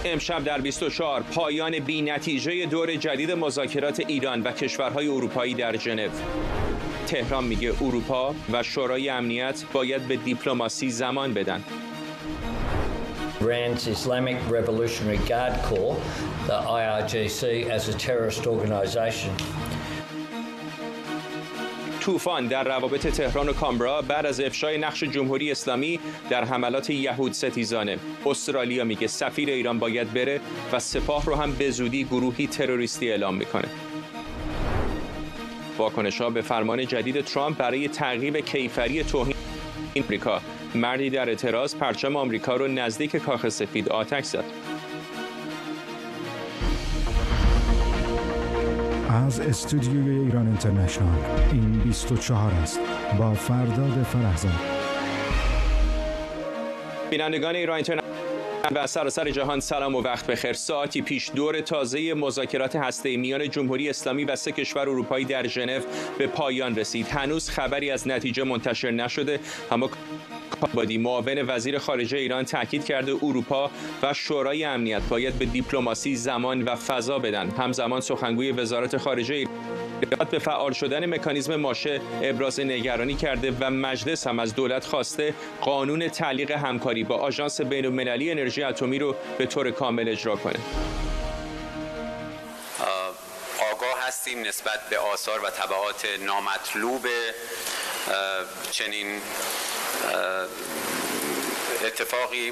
امشب در 24 پایان بی‌نتیجه دور جدید مذاکرات ایران و کشورهای اروپایی در ژنو. تهران میگه اروپا و شورای امنیت باید به دیپلماسی زمان بدن. Iran's Islamic Revolutionary Guard Corps, the IRGC, as a terrorist organization. طوفان در روابط تهران و کامبرا بعد از افشای نقش جمهوری اسلامی در حملات یهود ستیزانه. استرالیا میگه سفیر ایران باید بره و سپاه رو هم به زودی گروهی تروریستی اعلام میکنه. واکنش‌ها به فرمان جدید ترامپ برای تعقیب کیفری توهین آمریکا. مردی در اعتراض پرچم آمریکا رو نزدیک کاخ سفید آتش زد. از استودیوی ایران اینترنشنال این 24 است با فرداد فرهزاد. بینندگان ایران اینترنشنال و سراسر جهان سلام و وقت بخیر. ساعتی پیش دور تازه مذاکرات هسته‌ای میان جمهوری اسلامی و 3 کشور اروپایی در ژنو به پایان رسید. هنوز خبری از نتیجه منتشر نشده، اما کابادی معاون وزیر خارجه ایران تاکید کرده اروپا و شورای امنیت باید به دیپلماسی زمان و فضا بدن. همزمان سخنگوی وزارت خارجه ایران به فعال شدن مکانیزم ماشه ابراز نگرانی کرده و مجلس هم از دولت خواسته قانون تعلیق همکاری با آژانس بین‌المللی انرژی اتمی رو به طور کامل اجرا کنه. آگاه هستیم نسبت به آثار و تبعات نامطلوب چنین اتفاقی.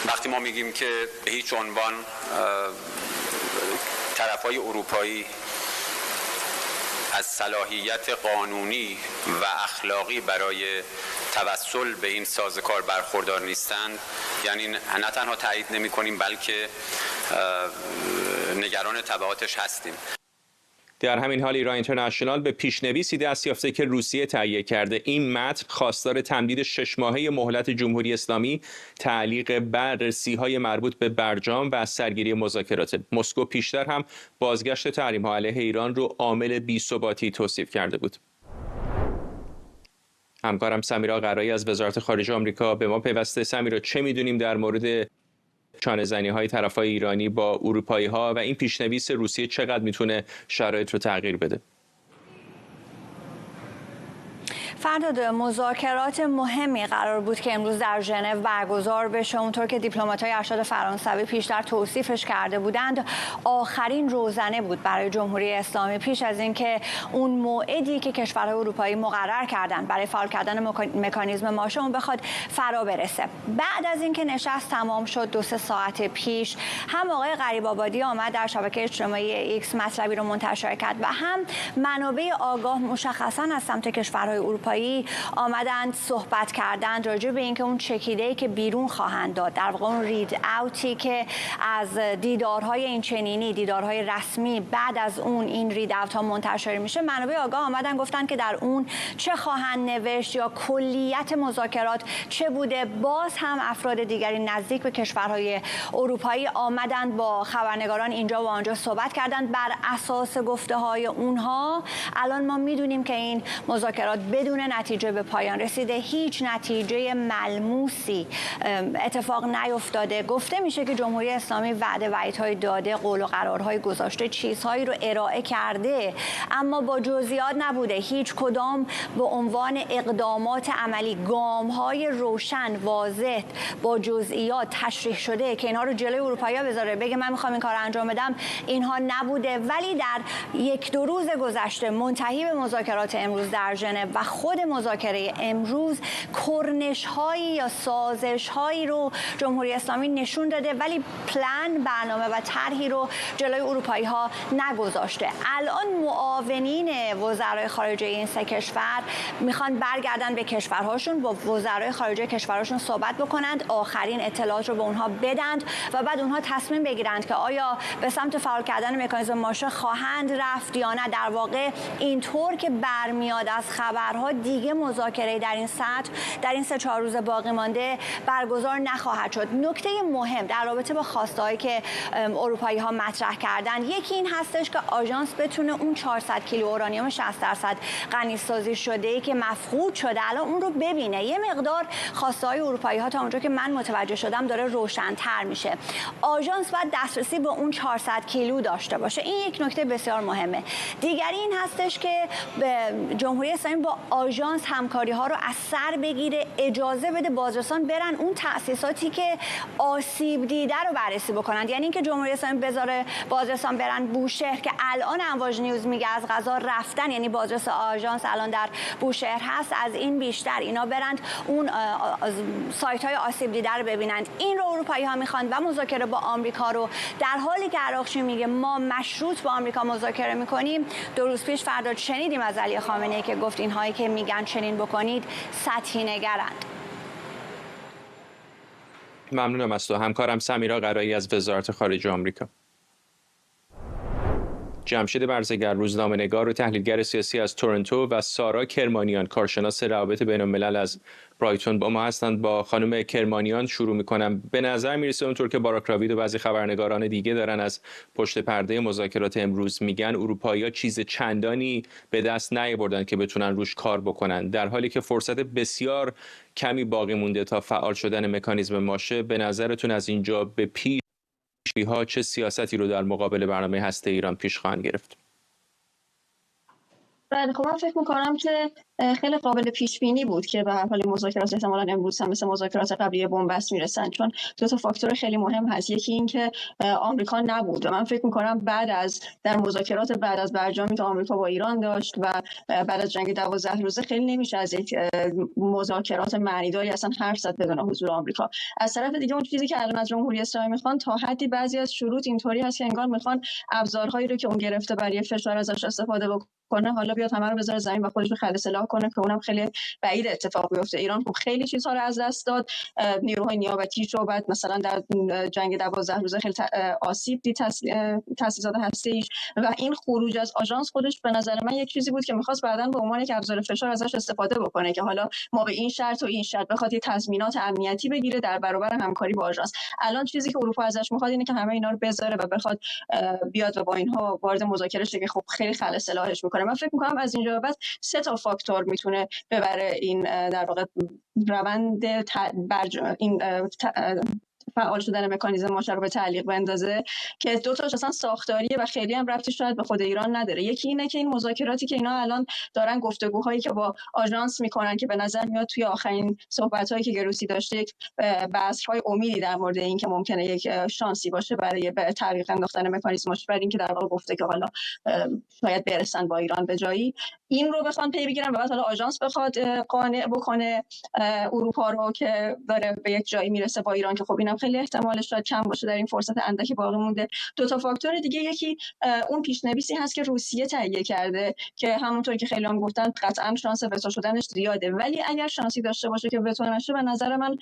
وقتی ما میگیم که به هیچ عنوان طرفای اروپایی از صلاحیت قانونی و اخلاقی برای توسل به این سازوکار برخوردار نیستند، یعنی نه تنها تایید نمی‌کنیم بلکه نگران تبعاتش هستیم. در همین حال ایران اینترنشنال به پیشنویسی دست یافته که روسیه تهیه کرده. این متن خواستار تمدید 6 ماهه مهلت جمهوری اسلامی تعلیق بررسی‌های مربوط به برجام و سرگیری مذاکرات. مسکو پیشتر هم بازگشت تحریم‌ها علیه ایران رو عامل بی‌ثباتی توصیف کرده بود. همکارم سمیرا قرایی از وزارت خارجه آمریکا به ما پیوسته. سمیرا، چه می‌دونیم در مورد چانه‌زنی‌های طرفای ایرانی با اروپایی‌ها و این پیشنویس روسیه چقدر میتونه شرایط رو تغییر بده؟ فرداد، مذاکرات مهمی قرار بود که امروز در ژنو برگزار بشه. اونطور که دیپلمات‌های ارشد فرانسوی پیشتر توصیفش کرده بودند، آخرین روزنه بود برای جمهوری اسلامی پیش از اینکه اون موعدی که کشورهای اروپایی مقرر کردن برای فعال کردن مکانیزم ماشه اون بخواد فرا برسه. بعد از اینکه نشست تمام شد 2-3 ساعت پیش، هم آقای غریب‌آبادی آمد در شبکه اجتماعی ایکس مطلبی رو منتشر کرد و هم منابع آگاه مشخصاً از سمت کشورهای اروپایی آمدند صحبت کردند راجع به اینکه اون چکیده‌ای که بیرون خواهند داد، در واقع اون رید اوتی که از دیدارهای این چنینی، دیدارهای رسمی بعد از اون این رید اوت ها منتشر میشه، منابع آگاه آمدن گفتن که در اون چه خواهند نوشت یا کلیت مذاکرات چه بوده. باز هم افراد دیگری نزدیک به کشورهای اروپایی آمدند با خبرنگاران اینجا و آنجا صحبت کردند. بر اساس گفته‌های اونها الان ما میدونیم که این مذاکرات بدون نتیجه به پایان رسیده. هیچ نتیجه ملموسی اتفاق نیفتاده. گفته میشه که جمهوری اسلامی وعده‌های داده، قول و قرارهای گذاشته، چیزهایی رو ارائه کرده، اما با جزئیات نبوده. هیچ کدام به عنوان اقدامات عملی، گام‌های روشن، واضح با جزئیات تشریح شده که اینها رو جلوی اروپایی‌ها بذاره بگه من میخوام این کار انجام بدم، اینها نبوده. ولی در 1-2 روز گذشته منتهی به مذاکرات امروز در ژنو و خود مذاکره امروز کرنش‌هایی یا سازش‌هایی رو جمهوری اسلامی نشون داده، ولی برنامه و طرحی رو جلوی اروپایی‌ها نگذاشته. الان معاونین وزرای خارجه این 3 کشور میخوان برگردن به کشورهاشون، با وزرای خارجه کشورهاشون صحبت بکنند، آخرین اطلاعات رو به اونها بدند و بعد اونها تصمیم بگیرند که آیا به سمت فعال کردن مکانیزم ماشه خواهند رفت یا نه. در واقع اینطور که برمیاد از خبرها دیگه مذاکره در این سطح در این 3-4 روز باقی مانده برگزار نخواهد شد. نکته مهم در رابطه با خواسته‌هایی که اروپایی ها مطرح کردن، یکی این هستش که آژانس بتونه اون 400 کیلو اورانیوم 60% غنی‌سازی شده‌ای که مفقود شده الان اون رو ببینه. یه مقدار خواسته‌های اروپایی ها تا اونجا که من متوجه شدم داره روشن‌تر میشه. آژانس باید دسترسی به اون 400 کیلو داشته باشه. این یک نکته بسیار مهمه. دیگری این هستش که جمهوری اسلامی با آژانس همکاری ها رو از سر بگیره، اجازه بده بازرسان برن اون تأسیساتی که آسیب دیده رو بررسی بکنن. یعنی اینکه جمهوری اسلامی بذاره بازرسان برن بوشهر که الان امواج نیوز میگه از قضا رفتن، یعنی بازرس آژانس الان در بوشهر هست، از این بیشتر اینا برند اون سایت های آسیب دیده رو ببینند. این رو اروپایی ها میخوان و مذاکره با آمریکا رو در حالی که عراقچی میگه ما مشروط با آمریکا مذاکره میکنیم. 2 روز پیش فرداد شنیدیم از علی خامنه‌ای که گفت اینهایی که میگن چنین بکنید سطحی نگرند. ممنونم از تو. همکارم سمیرا قرایی از وزارت خارجه آمریکا. جمشید برزگر، روزنامه‌نگار و تحلیلگر سیاسی از تورنتو، و سارا کرمانیان، کارشناس روابط بین‌الملل از برایتون با ما هستند. با خانم کرمانیان شروع می‌کنم. به نظر میرسه اونطور که باراک راوید و بعضی خبرنگاران دیگه دارن از پشت پرده مذاکرات امروز میگن، اروپایی‌ها چیز چندانی به دست نیاوردن که بتونن روش کار بکنن، در حالی که فرصت بسیار کمی باقی مونده تا فعال شدن مکانیزم ماشه. به نظرتون از اینجا به پیش ها چه سیاستی رو در مقابل برنامه هسته ایران پیش خواهند گرفت؟ بله، خب من فکر می‌کنم که خیلی قابل پیش بینی بود که به هر حال مذاکرات احتمالاً امروز هم مثل مذاکرات قبلی بنبست میرسن، چون 2 تا فاکتور خیلی مهم هست. یکی این که آمریکا نبود و من فکر می‌کنم در مذاکرات بعد از برجامی که آمریکا با ایران داشت و بعد از جنگ 12 روزه خیلی نمیشه از یک مذاکرات معنیداری اصلا حرف زد بدون حضور آمریکا. از طرف دیگه اون چیزی که الان از جمهوری اسلامی میخوان تا حدی بعضی از شروط اینطوری هست که انگار میخوان ابزارهایی رو که اون گرفته برای فشار ازش استفاده کنه حالا بیاد همه رو بذاره زمین و خودش رو خلع سلاح کنه، که اونم خیلی بعید اتفاق بیفته. ایران خب خیلی چیزها رو از دست داد، نیروهای نیابتیش رو، بعد مثلا در جنگ 12 روزه خیلی آسیب دید تاسیسات هسته‌ایش، و این خروج از آژانس خودش به نظر من یک چیزی بود که می‌خواست بعداً به عنوان یک ابزار فشار ازش استفاده بکنه که حالا ما به این شرط و این شرط بخواد یه تضمینات امنیتی بگیره در برابر همکاری با آژانس. الان چیزی که اروپا ازش می‌خواد اینه که همه اینا رو بذاره و بخواد بیاد و با اینها وارد مذاکره شه که خب خیلی خلع سلاحش می‌کنه. من فکر می‌کنم از اینجا بعد 3 تا فاکتور میتونه ببره این در واقع روند فعال شدن مکانیزم ماشه رو به تعلیق بندازه، که 2 تاش اصلا ساختاریه و خیلی هم ربطی شاید به خود ایران نداره. یکی اینه که این مذاکراتی که اینا الان دارن، گفتگوهایی که با آژانس میکنن که به نظر میاد توی آخرین صحبت‌هایی که گروسی داشته یک بذرهای امیدی در مورد این که ممکنه یک شانسی باشه برای به تعلیق انداختن مکانیزم ماشه، برای اینکه در واقع گفته که حالا شاید برسن با ایران به جایی، این رو بخوان پی بگیرن و بعد حالا آژانس بخواد قانع بکنه اروپا رو که داره به یک جایی میرسه با ایران، که خب اینم خیلی احتمالش شاید کم باشه در این فرصت اندکی باقی مونده. 2 تا فاکتور دیگه، یکی اون پیش‌نویسی هست که روسیه تهیه کرده که همونطور که خیلی هم گفتن قطعا شانس وتو شدنش زیاده، ولی اگر شانسی داشته باشه که وتو نشه، به نظر من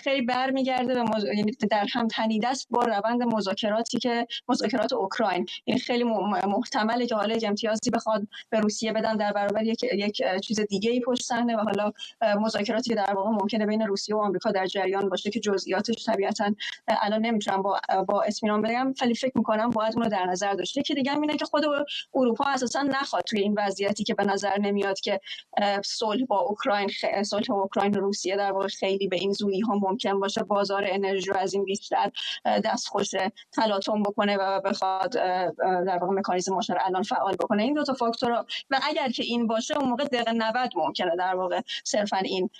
خیلی برمیگرده یعنی در هم تنیده است با روند مذاکرات اوکراین. این خیلی محتمله که حالا امتیازی بخواد به روسیه بدن در برابر یک چیز دیگه‌ای پشت صحنه، و حالا مذاکراتی که در واقع ممکنه بین روسیه و آمریکا در جریان باشه که جزئیاتش طبیعتاً الان نمیتونم با اطمینان بگم، ولی فکر می‌کنم باید اون رو در نظر داشت. یکی دیگه اینه که خود اروپا اساساً نخواد توی این وضعیتی که به نظر نمیاد که صلح با اوکراین و روسیه در واقع خیلی به این زودی ها ممکن باشه، بازار انرژی رو از این بیشتر دستخوش تلاطم بکنه و بخواد در واقع مکانیزم ماشه رو الان فعال بکنه. این 2 تا فاکتور، و اگر که این باشه اون موقع دقیقه 90 ممکنه در واقع صرفاً این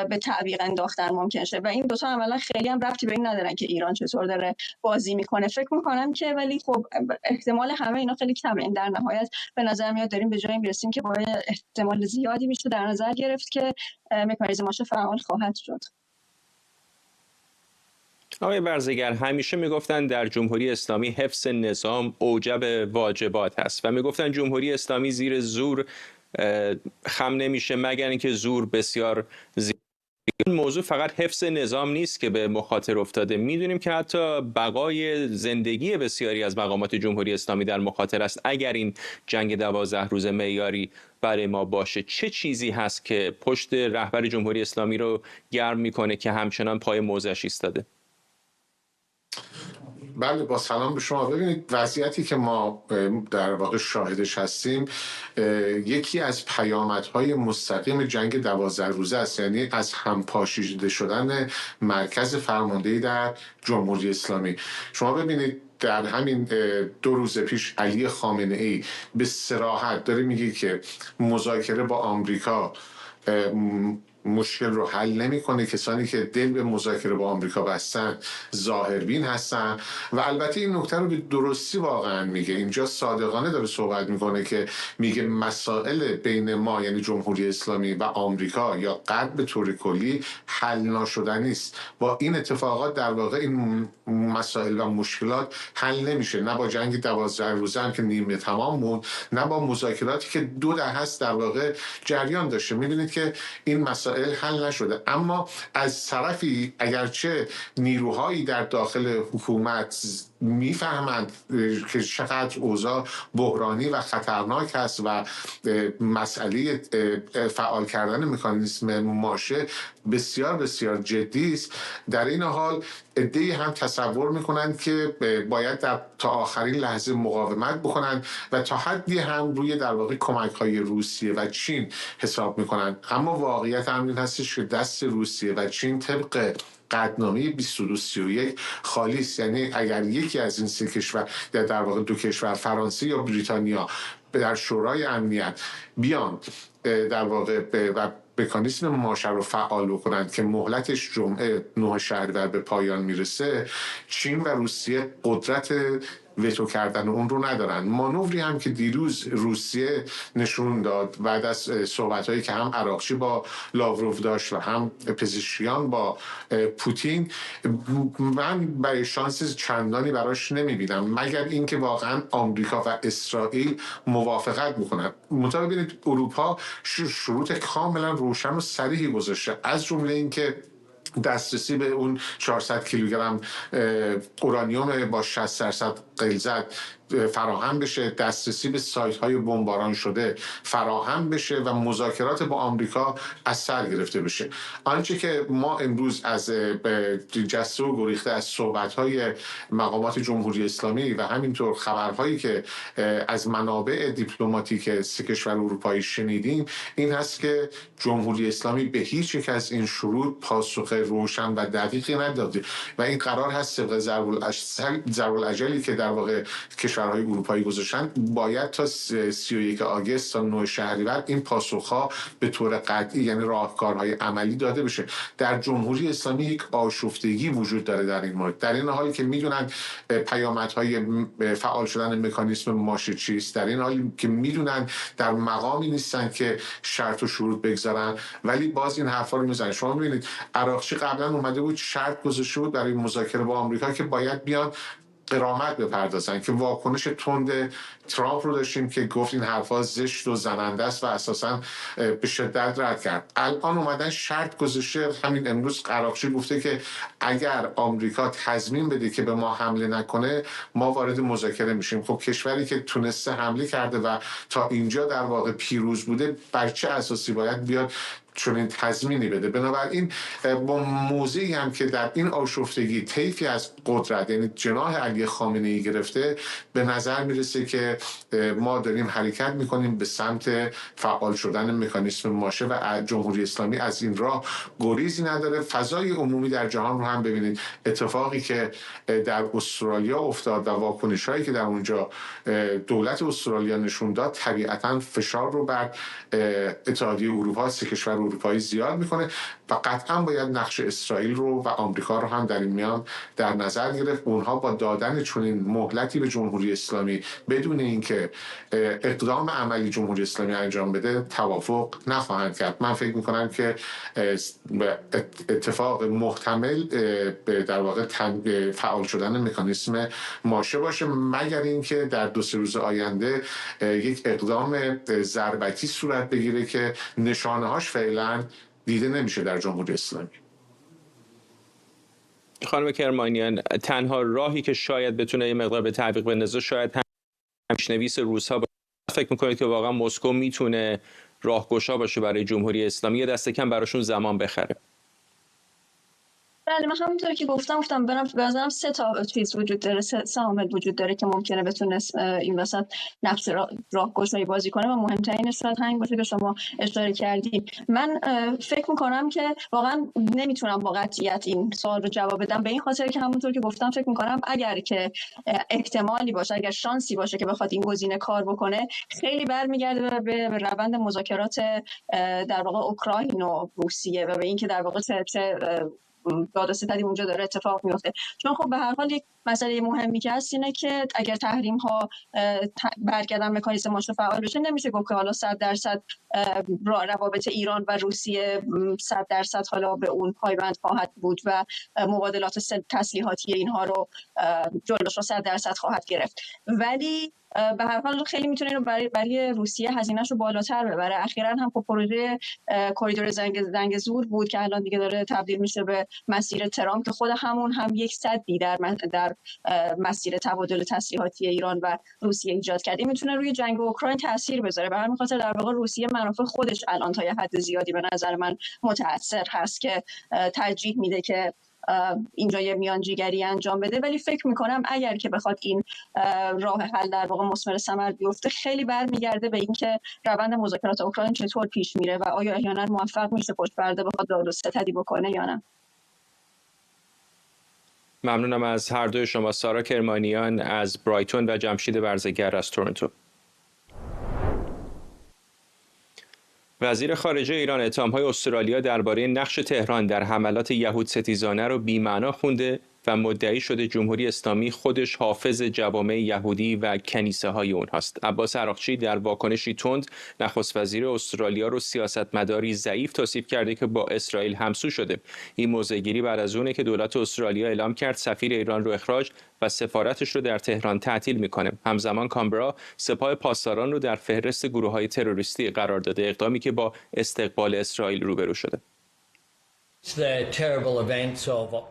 به تعویق انداختن ممکن شه، و این 2 تا عملا خیلی هم ربطی به این ندارن که ایران چطور داره بازی میکنه. فکر میکنم که ولی خب احتمال همه اینا خیلی کمه. این در نهایت به نظر میاد داریم به جایی میرسیم که با احتمال زیادی میشه در نظر گرفت که مکانیزم ماشه فعال خواهد شد. آقای برزگر، همیشه میگفتن در جمهوری اسلامی حفظ نظام اوجب واجبات هست و میگفتن جمهوری اسلامی زیر زور خم نمیشه مگر اینکه زور بسیار این موضوع فقط حفظ نظام نیست که به مخاطر افتاده. میدونیم که حتی بقای زندگی بسیاری از مقامات جمهوری اسلامی در مخاطر است اگر این جنگ 12 روزه معیاری برای ما باشه. چه چیزی هست که پشت رهبر جمهوری اسلامی رو گرم میکنه که همچنان پای موضعش ایستاده؟ بله، با سلام به شما. ببینید، وضعیتی که ما در واقع شاهدش هستیم یکی از پیامدهای مستقیم جنگ 12 روزه است، یعنی از هم پاشیده شدن مرکز فرماندهی در جمهوری اسلامی. شما ببینید در همین 2 روز پیش علی خامنه ای به صراحت داره میگه که مذاکره با آمریکا مشکل رو حل نمیکنه. کسانی که دل به مذاکره با آمریکا بستن ظاهربین هستن و البته این نکته رو به درستی واقعا میگه. اینجا صادقانه داره صحبت میکنه که میگه مسائل بین ما یعنی جمهوری اسلامی و آمریکا یا غرب به طور کلی حل ناشدنی است. با این اتفاقات در واقع این مسائل و مشکلات حل نمیشه، نه با جنگ 12 روزه هم که نیمه تمام موند، نه با مذاکراتی که 2 دهه است در واقع جریان داشته. میبینید که این مسائل حل نشده. اما از طرفی اگرچه نیروهایی در داخل حکومت میفهمند که چقدر اوضاع بحرانی و خطرناک است و مسئله فعال کردن مکانیزم ماشه بسیار بسیار جدی است، در این حال عده‌ای هم تصور میکنند که باید تا آخرین لحظه مقاومت بکنند و تا حدی هم روی در واقع کمک‌های روسیه و چین حساب میکنند. اما واقعیت هم این هستش که دست روسیه و چین طبق قطعنامه 2231 خالی است. یعنی اگر یکی از این 3 کشور در واقع 2 کشور فرانسه یا بریتانیا در شورای امنیت بیان در واقع و مکانیزم ماشه رو فعال بکنند که مهلتش جمعه 9 شهریور به پایان میرسه، چین و روسیه قدرت وتو کردن اون رو ندارن. مانوری هم که دیروز روسیه نشون داد بعد از صحبت‌هایی که هم عراقچی با لاوروف داشت و هم پزشکیان با پوتین، من برای شانس چندانی براش نمیبینم مگر اینکه واقعا آمریکا و اسرائیل موافقت بکنن. منتها ببینید اروپا شروط کاملا روشن و صریحی گذاشته، از جمله اینکه دسترسی به اون 400 کیلوگرم اورانیوم با 60% غلظت فراهم بشه، دسترسی به سایت‌های بمباران شده فراهم بشه و مذاکرات با آمریکا از سر گرفته بشه. آنچه که ما امروز از جسته و گریخته از صحبت‌های مقامات جمهوری اسلامی و همینطور خبرهایی که از منابع دیپلماتیک 3 کشور اروپایی شنیدیم این هست که جمهوری اسلامی به هیچ یک از این شروط پاسخ روشن و دقیقی نداده و این قرار هست طبق ضرب الاجلی که در واقع کشورهای اروپایی گذاشتن باید تا 31 آگوست تا 9 شهریور این پاسخها به طور قطعی یعنی راهکارهای عملی داده بشه. در جمهوری اسلامی یک آشفتگی وجود داره در این مورد، در این حالی که میدونن پیامدهای فعال شدن مکانیزم ماشه چیست، در این حالی که میدونن در مقامی نیستن که شرط و شروط بگذارن ولی باز این حرفا رو میزنن. شما میبینید عراقچی قبلا اومده بود شرط گذاشته بود برای مذاکره با آمریکا که باید بیان غرامت بپردازن، که واکنش تند ترامپ رو داشتیم که گفت این حرفا زشت و زننده است و اساسا به شدت رد کرد. الان اومدن شرط گذاشته، همین امروز عراقچی گفته که اگر آمریکا تضمین بده که به ما حمله نکنه ما وارد مذاکره میشیم. خب کشوری که تونسته حمله کرده و تا اینجا در واقع پیروز بوده بر چه اساسی باید بیاد چون این تضمینی بده؟ بنابراین با موضعی هم که در این آشفتگی طیفی از قدرت یعنی جناح علی خامنه ای گرفته، به نظر میرسه که ما داریم حرکت میکنیم به سمت فعال شدن مکانیزم ماشه و جمهوری اسلامی از این راه گریزی نداره. فضای عمومی در جهان رو هم ببینید، اتفاقی که در استرالیا افتاد و واکنش‌هایی که در اونجا دولت استرالیا نشون داد طبیعتاً فشار رو بر اتحادیه اروپا، 3 کشور اروپایی زیاد میکنه و قطعا باید نقش اسرائیل رو و آمریکا رو هم در این میان در نظر گرفت. اونها با دادن چنین مهلتی به جمهوری اسلامی بدون اینکه اقدام عملی جمهوری اسلامی انجام بده توافق نخواهند کرد. من فکر میکنم که اتفاق محتمل در واقع فعال شدن مکانیزم ماشه باشه، مگر اینکه در 2-3 روز آینده یک اقدام ضربتی صورت بگیره که نشانه هاش فعلا دیده نمیشه در جمهوری اسلامی. خانم کرمانیان، تنها راهی که شاید بتونه یه مقدار به تعویق بندازه شاید هم پیشنویس روس‌ها باشه. فکر میکنید که واقعا مسکو میتونه راهگشا باشه برای جمهوری اسلامی یا دست کم براشون زمان بخره؟ بله، من همونطور که گفتم بنظرم سه تا چیز وجود داره، سه عامل وجود داره که ممکنه بتونه این وسط نقش راهگشایی بازی کنه و مهمترین شاید همین باشه که شما اشاره کردید. من فکر میکنم که واقعا نمیتونم با قطعیت این سوال رو جواب بدم، به این خاطر که همونطور که گفتم فکر میکنم اگر که احتمالی باشه، اگر شانسی باشه که بخواد این گزینه کار بکنه، خیلی برمیگرده به روند مذاکرات در واقع اوکراین و روسیه و به اینکه در واقع چه داد و ستدی اونجا داره اتفاق میفته. چون خب به هر حال یک مسئله مهمی که هست اینه که اگر تحریم ها برگردن مکانیزم ماشو فعال بشه، نمیشه گفت که حالا 100% روابط ایران و روسیه 100% حالا به اون پایبند خواهد بود و مبادلات تسلیحاتی اینها رو جلوش رو 100% خواهد گرفت. ولی به هر حال خیلی میتونه اینو برای روسیه هزینه‌شو بالاتر ببره. اخیراً هم خب پروژه کریدور زنگ زور بود که الان دیگه داره تبدیل میشه به مسیر ترامپ که خود همون هم یک سدی در مسیر تبادل تسلیحاتی ایران و روسیه ایجاد کرد. این میتونه روی جنگ اوکراین تاثیر بذاره. به همین خاطر در واقع روسیه منافع خودش الان تا یه حد زیادی به نظر من متأثر هست که ترجیح میده که اینجا یه میانجیگری انجام بده. ولی فکر میکنم اگر که بخواد این راه حل در واقع مثمر ثمر بیفته، خیلی برمیگرده به اینکه روند مذاکرات اوکراین چطور پیش میره و آیا احیانا موفق میشه پشت پرده بخواد داد و ستدی بکنه یا نه. ممنونم از هر دوی شما. سارا کرمانیان از برایتون و جمشید برزگر از تورنتو. وزیر خارجه ایران اتهام‌های استرالیا درباره نقش تهران در حملات یهود ستیزانه رو بی‌معنا خونده و مدعی شده جمهوری اسلامی خودش حافظ جوامع یهودی و کنیسه‌های اونهاست. عباس عراقچی در واکنشی تند نخست وزیر استرالیا رو سیاستمداری ضعیف توصیف کرده که با اسرائیل همسو شده. این موضع‌گیری بعد از اونه که دولت استرالیا اعلام کرد سفیر ایران رو اخراج و سفارتش رو در تهران تعطیل میکنه. همزمان کامبرا سپاه پاسداران رو در فهرست گروه‌های تروریستی قرار داده، اقدامی که با استقبال اسرائیل روبرو شده.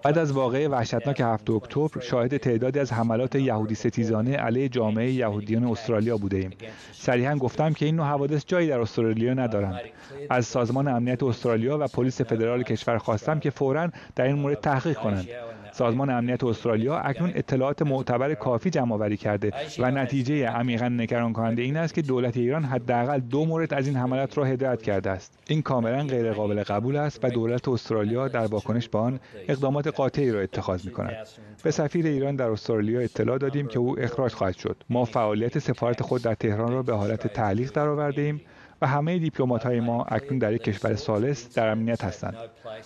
بعد از واقعه وحشتناک 7 اکتبر شاهد تعدادی از حملات یهودی ستیزانه علیه جامعه یهودیان استرالیا بوده ایم. صریحاً گفتم که این نوع حوادث جایی در استرالیا ندارند. از سازمان امنیت استرالیا و پلیس فدرال کشور خواستم که فوراً در این مورد تحقیق کنند. سازمان امنیت استرالیا اکنون اطلاعات معتبر کافی جمع‌آوری کرده و نتیجه عمیقاً نگران کننده این است که دولت ایران حداقل 2 مورد از این حملات را هدایت کرده است. این کاملاً غیر قابل قبول است و دولت استرالیا در واکنش به آن اقدامات قاطعی را اتخاذ می‌کند. به سفیر ایران در استرالیا اطلاع دادیم که او اخراج خواهد شد. ما فعالیت سفارت خود در تهران را به حالت تعلیق درآورده‌ایم و همه دیپلمات‌های ما اکنون در یک کشور ثالث در امنیت هستند.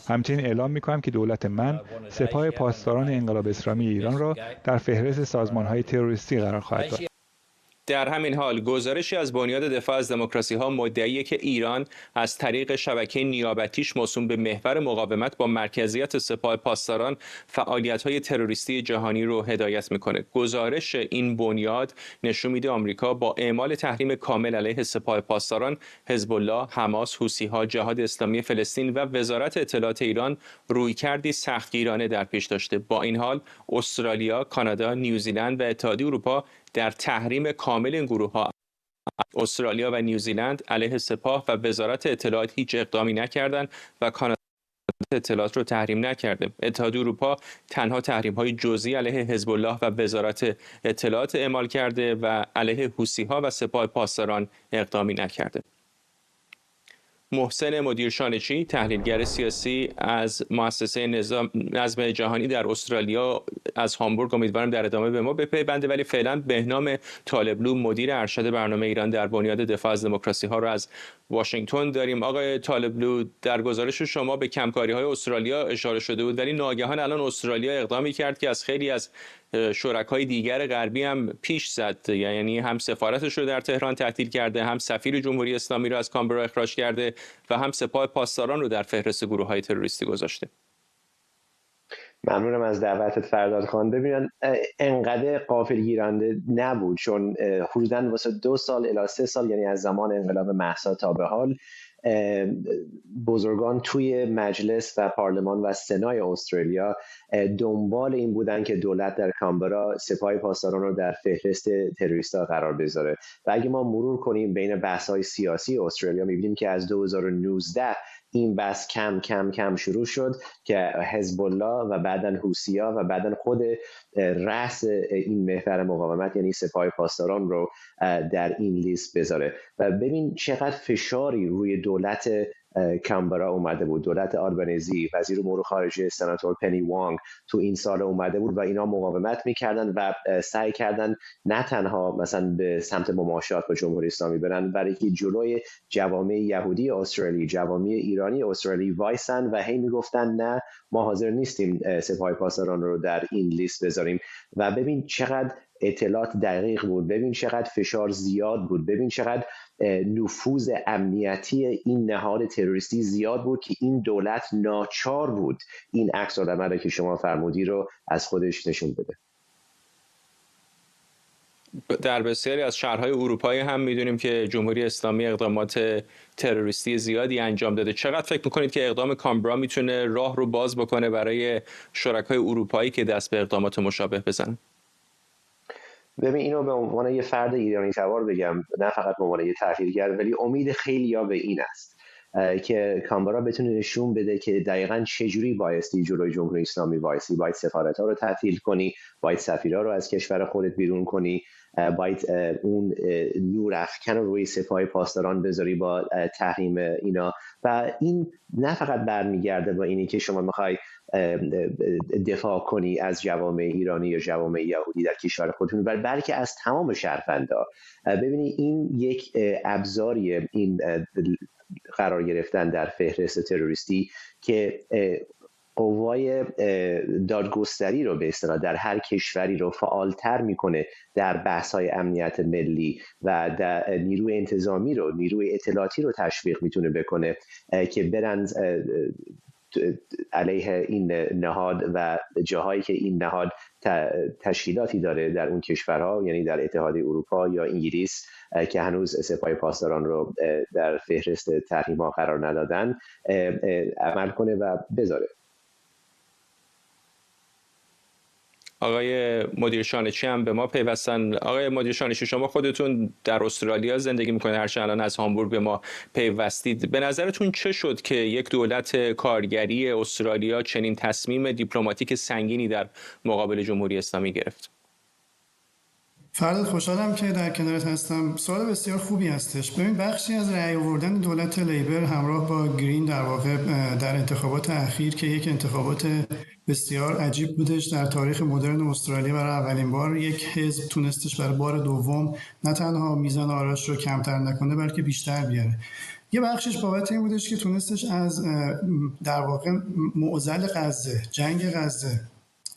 همچنین اعلام می‌کنم که دولت من سپاه پاسداران انقلاب اسلامی ایران را در فهرست سازمان‌های تروریستی قرار خواهد داد. در همین حال گزارشی از بنیاد دفاع از دموکراسی‌ها مدعیه که ایران از طریق شبکه نیابتیش موسوم به محور مقاومت با مرکزیت سپاه پاسداران فعالیت‌های تروریستی جهانی رو هدایت می‌کنه. گزارش این بنیاد نشون میده آمریکا با اعمال تحریم کامل علیه سپاه پاسداران، حزب الله، حماس، حوثی‌ها، جهاد اسلامی فلسطین و وزارت اطلاعات ایران رویکردی سختگیرانه در پیش داشته. با این حال استرالیا، کانادا، نیوزیلند و اتحادیه اروپا در تحریم کامل این گروه‌ها. استرالیا و نیوزیلند علیه سپاه و وزارت اطلاعات هیچ اقدامی نکردند و کانادا اطلاعات رو تحریم نکرده. اتحادیه اروپا تنها تحریم‌های جزئی علیه حزب الله و وزارت اطلاعات اعمال کرده و علیه حوثی‌ها و سپاه پاسداران اقدامی نکرده. محسن مدیرشانچی، تحلیلگر سیاسی از مؤسسه نظم جهانی در استرالیا از هامبورگ، امیدوارم در ادامه به ما بپیونده. ولی فعلا بهنام طالبلو، مدیر ارشد برنامه ایران در بنیاد دفاع از دموکراسی ها رو از واشنگتن داریم. آقای طالبلو، در گزارش شما به کمکاری های استرالیا اشاره شده بود، ولی ناگهان الان استرالیا اقدامی کرد که از خیلی از شرکای دیگر غربی هم پیش زد، یعنی هم سفارتش رو در تهران تعطیل کرده، هم سفیر جمهوری اسلامی رو از کامبرا اخراج کرده و هم سپاه پاسداران رو در فهرست گروه‌های تروریستی گذاشته. ممنونم از دعوتت فرداد خان. ببینن انقدر غافلگیرنده نبود، چون حدوداً واسه 2 سال الی 3 سال، یعنی از زمان انقلاب مهسا تا به حال، بزرگان توی مجلس و پارلمان و سنای استرالیا دنبال این بودن که دولت در کامبرا سپاه پاسداران رو در فهرست تروریست‌ها قرار بذاره و اگه ما مرور کنیم بین بحث‌های سیاسی استرالیا می‌بینیم که از 2019 این بحث کم کم کم شروع شد که حزب الله و بعداً حوثی‌ها و بعداً خود رأس این محور مقاومت یعنی سپاه پاسداران رو در این لیست بذاره و ببین چقدر فشاری روی دولت کامبرا اومده بود. دولت آلبنیزی، وزیر امور خارجه سناتور پنی وانگ تو این سال اومده بود و اینا مقاومت میکردن و سعی کردن نه تنها مثلا به سمت مماشات با جمهوری اسلامی برن، بلکه جلوی جوامع یهودی استرالی، جوامع ایرانی استرالی وایسن و هی میگفتن نه ما حاضر نیستیم سپاه پاسداران رو در این لیست بذاریم. و ببین چقدر اطلاعات دقیق بود، ببین چقدر فشار زیاد بود، ببین چقدر نفوذ امنیتی این نهاد تروریستی زیاد بود که این دولت ناچار بود این عکس العمل که شما فرمودی رو از خودش نشون بده. در بسیاری از شهرهای اروپایی هم میدونیم که جمهوری اسلامی اقدامات تروریستی زیادی انجام داده. چقدر فکر میکنید که اقدام کامبرا میتونه راه رو باز بکنه برای شرکای اروپایی که دست به اقدامات مشابه بزنن؟ ببین اینو به عنوان یه فرد ایرانی تبار بگم، نه فقط به عنوان یه تحلیلگر، ولی امید خیلی‌ها به این است که کامبرا بتونه نشون بده که دقیقاً چجوری بایستی جلوی جمهوری اسلامی وایسی. باید سفارت‌ها رو تعطیل کنی، باید سفیرها رو از کشور خودت بیرون کنی، باید اون نورافکن رو روی سپاه پاسداران بذاری با تحریم اینا. و این نه فقط برمیگرده با اینی که شما میخوای دفاع کنی از جوامع ایرانی یا جوامع یهودی در کشور خودتون، بلکه از تمام شهروندان. ببینید این یک ابزاریه، این قرار گرفتن در فهرست تروریستی که قوای دادگستری رو به اصطلاح در هر کشوری رو فعالتر میکنه در بحث‌های امنیت ملی و در نیروی انتظامی رو، نیروی اطلاعاتی رو تشویق میتونه بکنه که برن علیه این نهاد و جاهایی که این نهاد تشکیلاتی داره در اون کشورها، یعنی در اتحادیه اروپا یا انگلیس که هنوز سپاه پاسداران رو در فهرست تحریم‌ها قرار ندادن، عمل کنه و بذاره. آقای مدیر شانچی هم به ما پیوستن. آقای مدیر شانچی، شما خودتون در استرالیا زندگی میکنید، هرچند الان از هامبورگ به ما پیوستید. به نظرتون چه شد که یک دولت کارگری استرالیا چنین تصمیم دیپلماتیک سنگینی در مقابل جمهوری اسلامی گرفت؟ فردا خوشحالم که در کنارت هستم. سوال بسیار خوبی هستش. ببین بخشی از رأی آوردن دولت لیبر همراه با گرین در واقع در انتخابات اخیر که یک انتخابات بسیار عجیب بودش در تاریخ مدرن استرالیا، برای اولین بار یک حزب تونستش برای بار دوم نه تنها میزان آرایش رو کمتر نکنه بلکه بیشتر بیاره. یه بخشش بابت این بودش که تونستش از در واقع معضل غزه، جنگ غزه،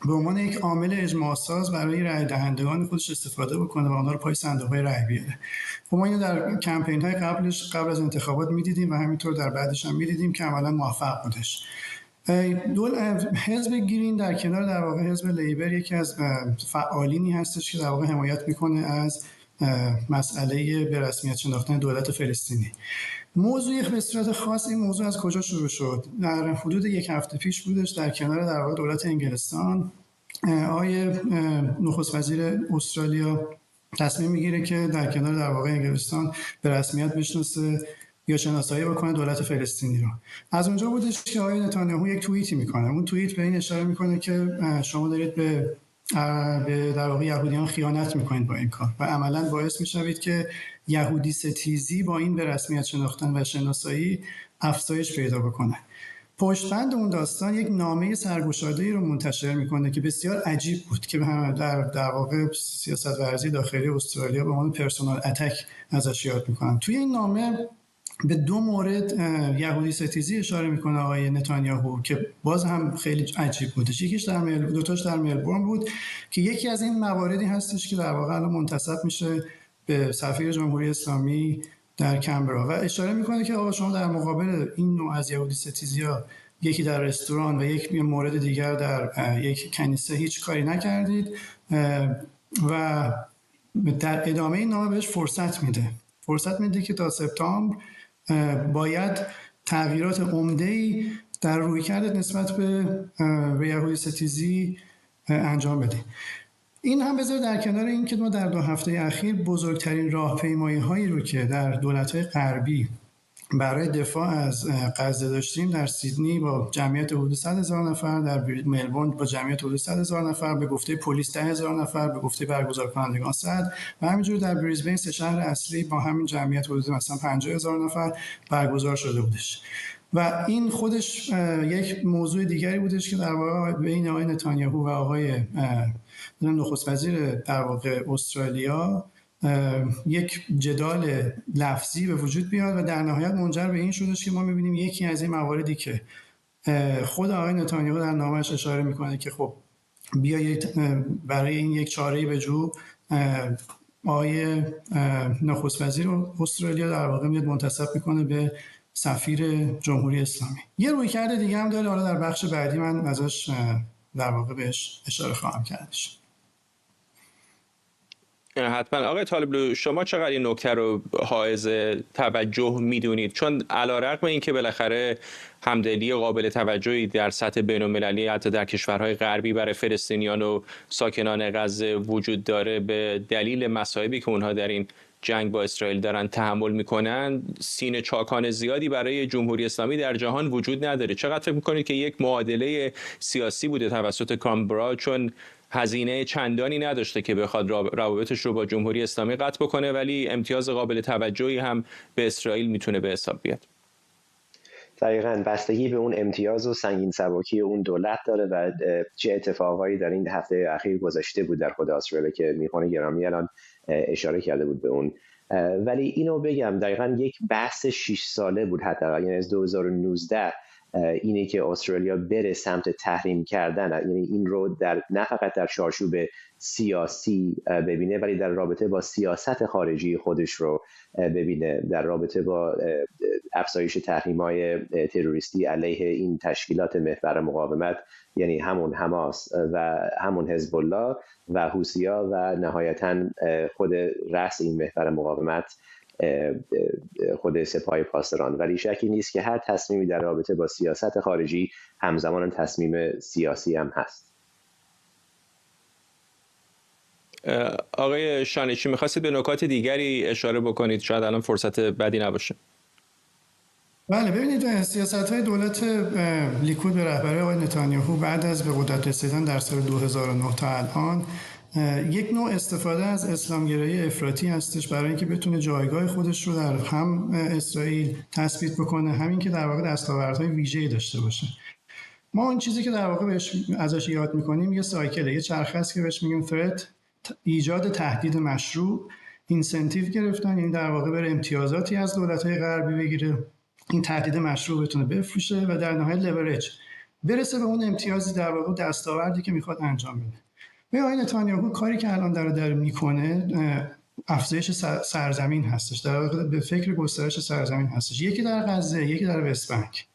به عنوان یک عامل اجماع ساز برای رای دهندگان خودش استفاده بکنه و آنها رو پای صندوق‌های رای بیاره. خب ما اینو در کمپین‌های قبل از انتخابات می‌دیدیم و همینطور در بعدش هم می‌دیدیم که عملاً موفق بودش. حزب گرین در کنار در واقع حزب لیبر یکی از فعالینی هستش که در واقع حمایت میکنه از مسئله به رسمیت شناختن دولت فلسطینی. موضوع به صورت خاص این موضوع از کجا شروع شد؟ در حدود یک هفته پیش بودش در کنار در واقع دولت انگلستان آقای نخست وزیر استرالیا تصمیم میگیره که در کنار در واقع انگلستان به رسمیت بشناسه یا شناسایی بکنه دولت فلسطینی رو. از اونجا بودش که آقای نتانیاهو یک توییتی میکنه. اون توییت به این اشاره میکنه که شما دارید به در واقع یهودیان خیانت میکنید با این کار و عملاً باعث میشوید که یهودی ستیزی با این به رسمیت شناختن و شناسایی افزایش پیدا بکنه. پشتبند اون داستان یک نامه سرگشاده‌ای رو منتشر میکنه که بسیار عجیب بود که در واقع سیاست ورزی داخلی استرالیا به عنوان پرسونال اتک ازش یاد میکنن. توی این نامه به دو مورد یهودی ستیزی اشاره میکنه آقای نتانیاهو که باز هم خیلی عجیب بود. یکیش دوتاش در ملبورن بود که یکی از این مواردی هستش که در واقع الان منتسب میشه به سفیر جمهوری اسلامی در کمبرا و اشاره میکنه که آقا شما در مقابل این نوع از یهودی ستیزی‌ها یکی در رستوران و یک مورد دیگر در یک کنیسه هیچ کاری نکردید و در ادامه این نامه بهش فرصت میده که تا سپتامبر باید تغییرات عمده‌ای در رویکردت نسبت به یهودی ستیزی انجام بدی. این هم بذار در کنار این که ما در 2 هفته اخیر بزرگترین راهپیمایی‌هایی رو که در دولت‌های غربی برای دفاع از غزه داشتیم، در سیدنی با جمعیت حدود 100,000 نفر، در ملبورن با جمعیت حدود 100,000 نفر، به گفته پلیس 10,000 نفر، به گفته برگزار کنندگان 100 و همینجور در بریزبین 3 شهر اصلی با همین جمعیت حدود مثلا 50,000 نفر برگزار شده بودش. و این خودش یک موضوع دیگری بودش که در واقع بین آقای نتانیاهو و آقای نخست وزیر در واقع استرالیا یک جدال لفظی به وجود بیاد و در نهایت منجر به این شدش که ما می‌بینیم یکی از این مواردی که خود آقای نتانیاهو در نامش اشاره میکنه که خب بیایید برای این یک چاره‌ای بجو، آقای نخست وزیر استرالیا در واقع میاد منتسب میکنه به سفیر جمهوری اسلامی. یه رویکرد دیگه هم داره، حالا در بخش بعدی من ازش در واقع بهش اشاره خواهم کردش. حتما. آقای طالبلو، شما چقدر این نکته رو حائز توجه میدونید؟ چون علیرغم اینکه بالاخره همدلی قابل توجهی در سطح بین‌المللی حتی در کشورهای غربی برای فلسطینیان و ساکنان غزه وجود داره، به دلیل مصائبی که اونها در این جنگ با اسرائیل دارن تحمل میکنن، سینه چاکان زیادی برای جمهوری اسلامی در جهان وجود نداره. چقدر فکر میکنید که یک معادله سیاسی بوده توسط کامبرا، چون هزینه چندانی نداشته که بخواد روابطش رو با جمهوری اسلامی قطع بکنه، ولی امتیاز قابل توجهی هم به اسرائیل میتونه به حساب بیاد؟ دقیقاً بستگی به اون امتیاز و سنگین سبکی اون دولت داره و چه اتفاقایی در این هفته اخیر گذشته بود در خود استرالیا که میخوان گرامی الان اشاره کرده بود به اون. ولی اینو بگم دقیقاً یک بحث 6 ساله بود، حتی یعنی از 2019 اینه که استرالیا بره سمت تحریم کردن، یعنی این رو نه فقط در چارچوب سیاسی ببینه ولی در رابطه با سیاست خارجی خودش رو ببینه، در رابطه با افزایش تحریم‌های تروریستی علیه این تشکیلات محور مقاومت، یعنی همون حماس و همون حزب الله و حوثی‌ها و نهایتاً خود رأس این محور مقاومت خود سپاه پاسداران. ولی شکی نیست که هر تصمیمی در رابطه با سیاست خارجی همزمان تصمیم سیاسی هم هست. آقای شانشی، می‌خواستید به نکات دیگری اشاره بکنید، شاید الان فرصت بدی نباشه. بله، ببینید سیاست‌های دولت لیکود به رهبری آقای نتانیاهو بعد از به قدرت رسیدن در سال 2009 تا الان یک نوع استفاده از اسلامگرایی افراطی هستش برای اینکه بتونه جایگاه خودش رو در هم اسرائیل تثبیت بکنه، همین که در واقع دستاوردهای ویژه‌ای داشته باشه. ما اون چیزی که در واقع ازش یاد می‌کنیم یه سایکله، یه چرخه است که بهش میگیم ثرت، ایجاد تهدید مشروع، اینسنتیو گرفتن، یعنی در واقع بره امتیازاتی از دولت‌های غربی بگیره، این تهدید مشروع بتونه بفروشه و در نهایت لورج برسه به اون امتیازی، در واقع دستاوردی که میخواد انجام بده. به آقای نتانیاهو کاری که الان داره میکنه افزایش سرزمین هستش، در واقع به فکر گسترش سرزمین هستش، یکی در غزه، یکی در وست بانک.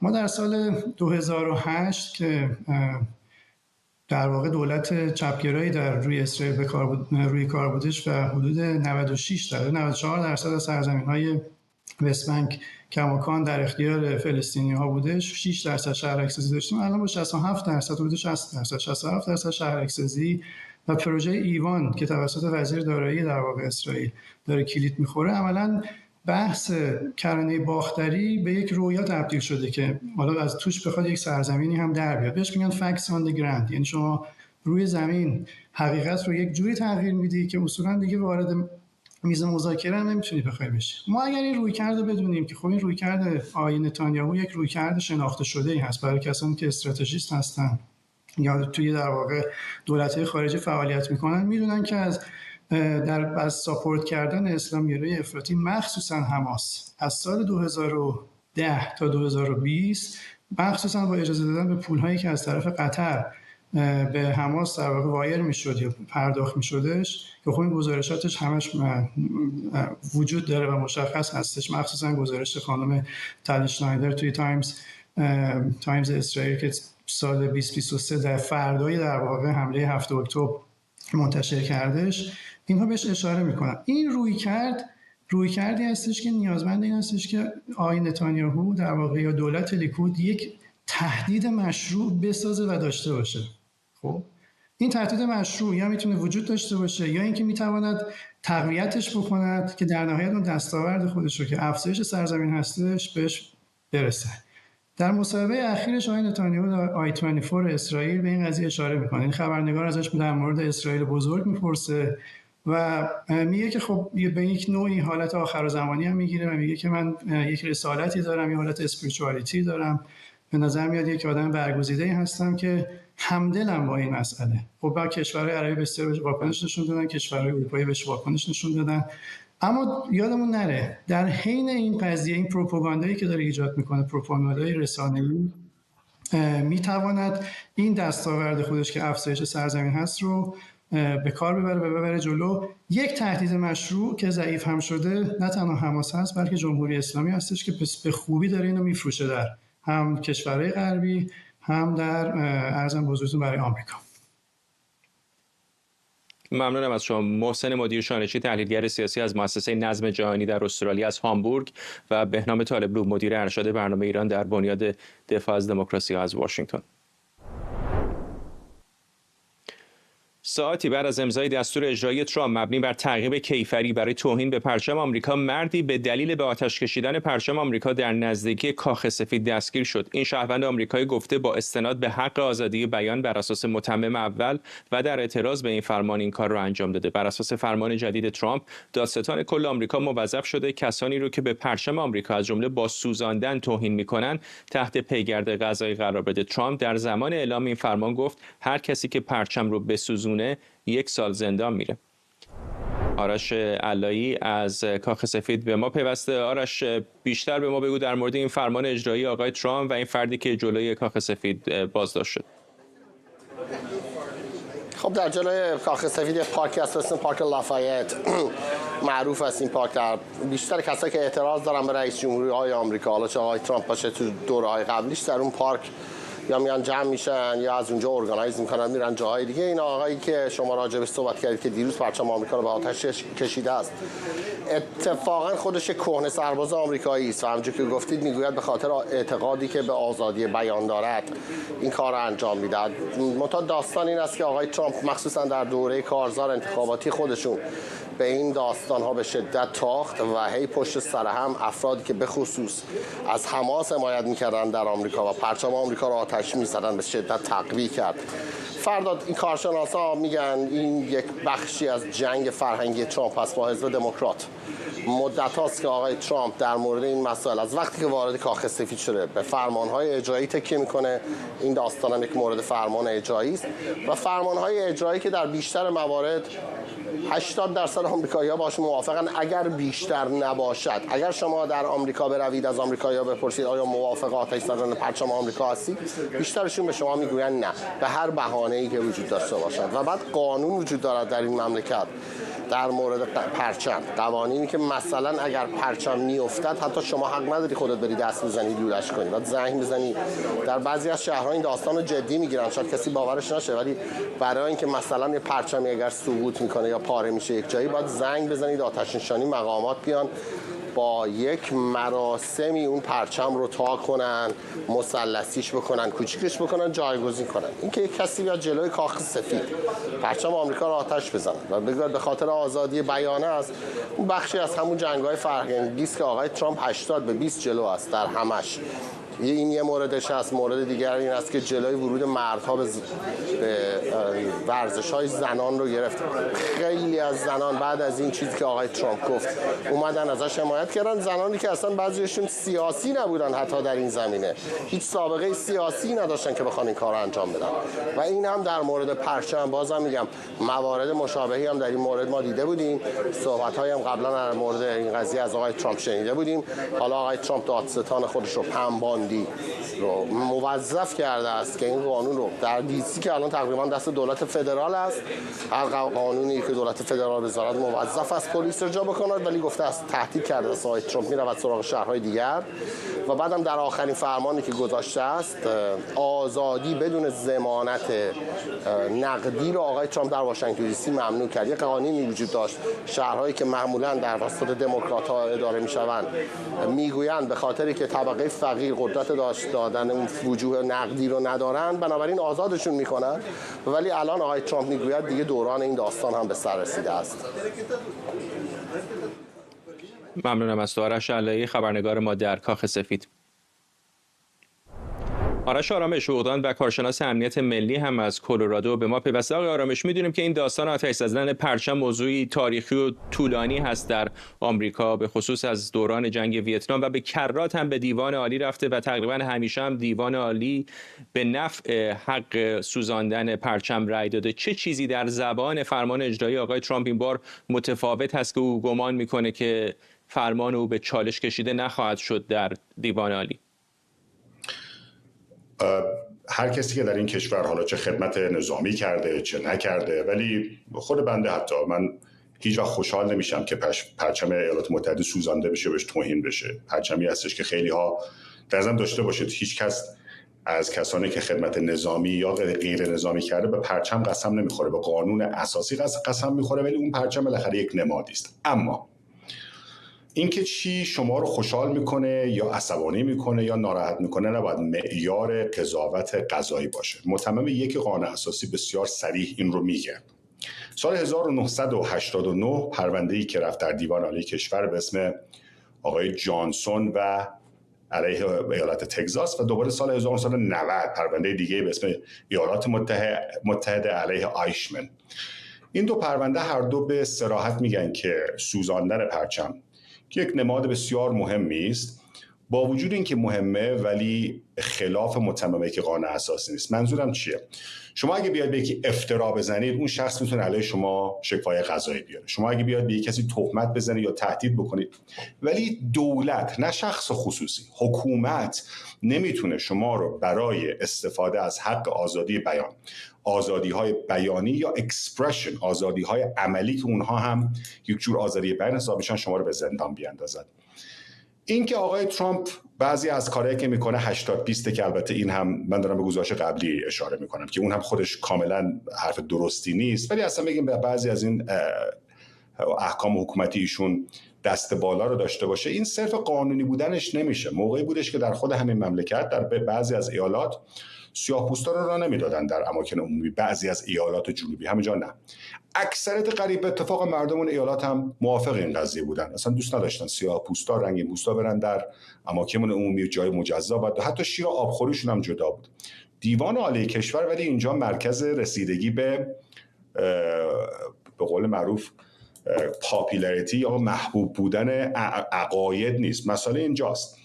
ما در سال 2008 که در واقع دولت چپگرایی در روی اسرائیل روی کار بودش و حدود 94% از سرزمین‌های وست بانک کماکان در اختیار فلسطینی‌ها بودش، 6% شهرک‌سازی داشتیم، الان با 67% حدود 67% شهرک‌سازی و پروژه ایوان که توسط وزیر دارایی در واقع اسرائیل داره کلید می‌خوره، عملاً بحث کرانه باختری به یک رویا تبدیل شده که حالا از توش بخواد یک سرزمینی هم در بیاد. بهش میگن فکس آن دی گراند، یعنی شما روی زمین حقیقت رو یک جوری تغییر میدی که اصولاً دیگه وارد میز مذاکره نمیتونی بخوای بشی. ما اگر این رویکرد رو بدونیم که خب این رویکرد آقای نتانیاهو یک رویکرد شناخته شده‌ای هست برای کسانی که استراتژیست هستن یا توی در واقع دولت‌های خارجی فعالیت میکنن، میدونن که از ساپورت کردن اسلامگرایی افراطی مخصوصا حماس از سال 2010 تا 2020 مخصوصا با اجازه دادن به پول‌هایی که از طرف قطر به حماس در واقع وایر میشد یا پرداخت میشدش که خب این گزارشاتش همش وجود داره و مشخص هستش، مخصوصا گزارش خانم تالی شنایدر توی تایمز اسرائیل که سال 2023 در فردای در واقع حمله 7 اکتبر منتشر کردش، اینها بهش اشاره میکنن. این رویکرد رویکردی هستش که نیازمند این هستش که آقای نتانیاهو در واقع یا دولت لیکود یک تهدید مشروع بسازه و داشته باشه. خب این تهدید مشروع یا میتونه وجود داشته باشه یا اینکه میتواند تقویتش بکند که در نهایت اون دستاورد خودش رو که افزایش سرزمین هستش بهش برسه. در مصاحبه اخیرش آقای نتانیاهو در I24 اسرائیل به این قضیه اشاره میکنه. این خبرنگار ازش در مورد اسرائیل بزرگ میپرسه و میگه که خب به یک نوعی حالت آخرزمانی هم میگیره و میگه که من یک رسالتی دارم، یک حالت اسپریچوالیتی دارم. به نظر میاد یک آدم برگزیده‌ای هستم که همدلم با این مسئله. خب با کشورهای عربی بسیار بهش واکنش نشون دادن، کشورهای اروپایی بهش واکنش نشون دادن. اما یادمون نره در حین این قضیه، این پروپاگاندایی که داره ایجاد میکنه، پروپاگاندای رسانه‌ای، میتواند این دستاورد خودش که افزایش سرزمین هست رو به کار ببره و ببره جلو. یک تهدید مشروع که ضعیف هم شده نه تنها حماس هست بلکه جمهوری اسلامی هستش که به خوبی داره اینو میفروشه در هم کشورهای غربی هم در ارزم بزرگتون برای آمریکا. ممنونم از شما. محسن مدیر شانشی، تحلیلگر سیاسی از مؤسسه نظم جهانی در استرالیا از هامبورگ، و بهنام طالبلو، مدیر ارشد برنامه ایران در بنیاد دفاع از دموکراسی از واشنگتن. ساعتی بعد از امضای دستور اجرایی ترامپ مبنی بر تعقیب کیفری برای توهین به پرچم آمریکا، مردی به دلیل به آتش کشیدن پرچم آمریکا در نزدیکی کاخ سفید دستگیر شد. این شهروند آمریکایی گفته با استناد به حق آزادی بیان بر اساس متمم اول و در اعتراض به این فرمان این کار را انجام داده. بر اساس فرمان جدید ترامپ، دادستان کل آمریکا موظف شده کسانی رو که به پرچم آمریکا از جمله با سوزاندن توهین می‌کنند تحت پیگرد قضایی قرار بده. ترامپ در زمان اعلام این فرمان گفت هر کسی که پرچم رو بسوزونه 1 سال زندان میره. آرش علایی از کاخ سفید به ما پیوسته. آرش، بیشتر به ما بگو در مورد این فرمان اجرایی آقای ترامپ و این فردی که جلوی کاخ سفید بازداشت شد. خب در جلوی کاخ سفید پارکی هست، اسم پارک لافایت معروف است. این پارک در بیشتر کسایی که اعتراض دارن به رئیس جمهوری های آمریکا، حالا چه آقای ترامپ باشه، تو دوره‌های قبلیش در اون پارک یا میان جمع میشن یا از اونجا ارگانایز میکنن میرن جاهای دیگه. این آقایی که شما راجبش صحبت کردید که دیروز پرچم آمریکا رو به آتش کشیده است، اتفاقا خودش کهنه سرباز آمریکایی است و همونجوری که گفتید میگوید به خاطر اعتقادی که به آزادی بیان دارد این کار رو انجام میده. منتها داستان این است که آقای ترامپ مخصوصا در دوره کارزار انتخاباتی خودشون به این داستان‌ها به شدت تاخت و هی پشت سر هم افرادی که به خصوص از حماس حمایت می‌کردن در آمریکا و پرچم آمریکا رو آتش می‌زدن به شدت تقویت کرد. فردا این کارشناسا میگن این یک بخشی از جنگ فرهنگی ترامپ است با حزب دموکرات. مدت هاست که آقای ترامپ در مورد این مسائل از وقتی که وارد کاخ سفید شده به فرمان‌های اجرایی تکیه میکنه. این داستان هم یک مورد فرمان اجرایی است و فرمان‌های اجرایی که در بیشتر موارد 80% آمریکایی‌ها باشون موافقن، اگر بیشتر نباشد. اگر شما در آمریکا بروید از آمریکایی‌ها بپرسید آیا موافق آتش زدن پرچم آمریکا هستید، بیشترشون به شما میگوین نه، به هر بهانه‌ای که وجود داشته باشد. و بعد قانون وجود دارد در این مملکت در مورد پرچم، قوانینی که مثلا اگر پرچم میافتد حتی شما حق نداری خودت بری دست بزنی لولش کنی، بعد زنگ بزنی. در بعضی از شهرها این داستانو جدی میگیرن، شاید کسی باورش نشه، ولی برای اینکه مثلا یه پرچمی اگر سقوط میکنه یا پاره میشه یک جایی، باید زنگ بزنید آتش نشانی، مقامات بیان با یک مراسمی اون پرچم رو تا کنن، مثلثیش بکنن، کوچیکش بکنن، جایگزین کنن. اینکه یک کسی بیاد جلوی کاخ سفید پرچم آمریکا رو آتش بزنه و بگه به خاطر آزادی بیان است، اون بخشی از همون جنگ‌های فرهنگی است که آقای ترامپ 80 به 20 جلو است در همش. این یه موردش هست. مورد دیگر این است که جلوی ورود مردها به ورزش‌های زنان رو گرفت. خیلی از زنان بعد از این چیزی که آقای ترامپ گفت اومدن ازش حمایت کردن، زنانی که اصلا بعضیشون سیاسی نبودن، حتی در این زمینه هیچ سابقه سیاسی نداشتن که بخوان این کار رو انجام بدن. و این هم در مورد پرچم، بازم میگم موارد مشابهی هم در این مورد ما دیده بودیم. صحبت‌هایی هم قبلا در مورد این قضیه از آقای ترامپ شنیده بودیم. حالا آقای ترامپ دادستان خودش رو پنبان آیلندی رو موظف کرده است که این قانون رو در دیسی که الان تقریبا دست دولت فدرال است، هر قانونی که دولت فدرال بذارد موظف است پلیس اجرا بکند، ولی گفته است تهدید کرده است آقای ترامپ میرود سراغ شهرهای دیگر. و بعدم در آخرین فرمانی که گذاشته است آزادی بدون ضمانت نقدی رو آقای ترامپ در واشنگتن دی سی ممنوع کرد. یک قوانینی وجود داشت شهرهایی که معمولا در واسط دموکرات‌ها اداره میشوند میگویند به خاطری که طبقه فقیر قدرت دادن اون وجوه نقدی رو ندارن بنابراین آزادشون میکنن، ولی الان آقای ترامپ میگوید دیگه دوران این داستان هم به سر رسیده است. ممنونم از تو آرش علایی، خبرنگار ما در کاخ سفید. آرش آرامش، حقوقدان و کارشناس امنیت ملی هم از کلرادو به ما پیوسته. آقای آرامش، میدونیم که این داستان آتش زدن پرچم موضوعی تاریخی و طولانی هست در آمریکا، به خصوص از دوران جنگ ویتنام، و به کرات هم به دیوان عالی رفته و تقریبا همیشه هم دیوان عالی به نفع حق سوزاندن پرچم رأی داده. چه چیزی در زبان فرمان اجرایی آقای ترامپ این بار متفاوت هست که او گمان میکنه که فرمان او به چالش کشیده نخواهد شد در دیوان عالی؟ هر کسی که در این کشور حالا چه خدمت نظامی کرده چه نکرده، ولی خود بنده حتی من هیچ وقت خوشحال نمیشم که پرچم ایالات متحده سوزانده بشه، بهش توهین بشه. پرچمی هستش که خیلی ها در ضمن داشته باشید، هیچ کس از کسانی که خدمت نظامی یا غیر نظامی کرده به پرچم قسم نمیخوره، به قانون اساسی قسم میخوره، ولی اون پرچم بالاخره یک نمادی است. اما اینکه چی شما رو خوشحال میکنه یا عصبانی میکنه یا ناراحت میکنه نباید معیار قضاوت قضایی باشه. متمم یک قانون اساسی بسیار صریح این رو میگه. سال 1989 پرونده‌ای که رفت در دیوان عالی کشور به اسم آقای جانسون و علیه ایالت تگزاس، و دوباره سال 1990 پرونده دیگه به اسم ایالات متحده علیه آیشمن. این دو پرونده هر دو به صراحت میگن که سوزاندن پرچم که یک نماد بسیار مهمی است، با وجود اینکه مهمه ولی خلاف متممه که قانون اساسی نیست. منظورم چیه؟ شما اگه بیاد به یکی افترا بزنید، اون شخص میتونه علیه شما شکوای قضایی بیاره. شما اگه بیاد به کسی تهمت بزنید یا تهدید بکنید، ولی دولت، نه شخص خصوصی، حکومت نمیتونه شما رو برای استفاده از حق آزادی بیان، آزادی‌های بیانی یا اکسپرشن، آزادی‌های عملی که اونها هم یک جور آزادی بیان حساب میشن، شما رو به زندان بیاندازد. این که آقای ترامپ بعضی از کارهایی که میکنه 80-20 که البته این هم من دارم به گزارش قبلی اشاره میکنم که اون هم خودش کاملا حرف درستی نیست، ولی اصلا بگیم به بعضی از این احکام حکومتی ایشون دست بالا رو داشته باشه، این صرف قانونی بودنش نمیشه. موقعی بودش که در خود همین مملکت در بعضی از ایالات سیاه‌پوستا رو راه نمیدادن در اماکن عمومی، بعضی از ایالات جنوبی، همینجا نه. اکثریت قریب اتفاق مردم اون ایالات هم موافق این قضیه بودن، اصلا دوست نداشتن سیاه‌پوستا، رنگین پوستا برن در اماکن عمومی، جای مجزا، و حتی شیر آبخوریشون هم جدا بود. دیوان عالی کشور ولی اینجا مرکز رسیدگی به قول معروف پاپولاریتی یا محبوب بودن عقاید نیست. مسئله اینجاست،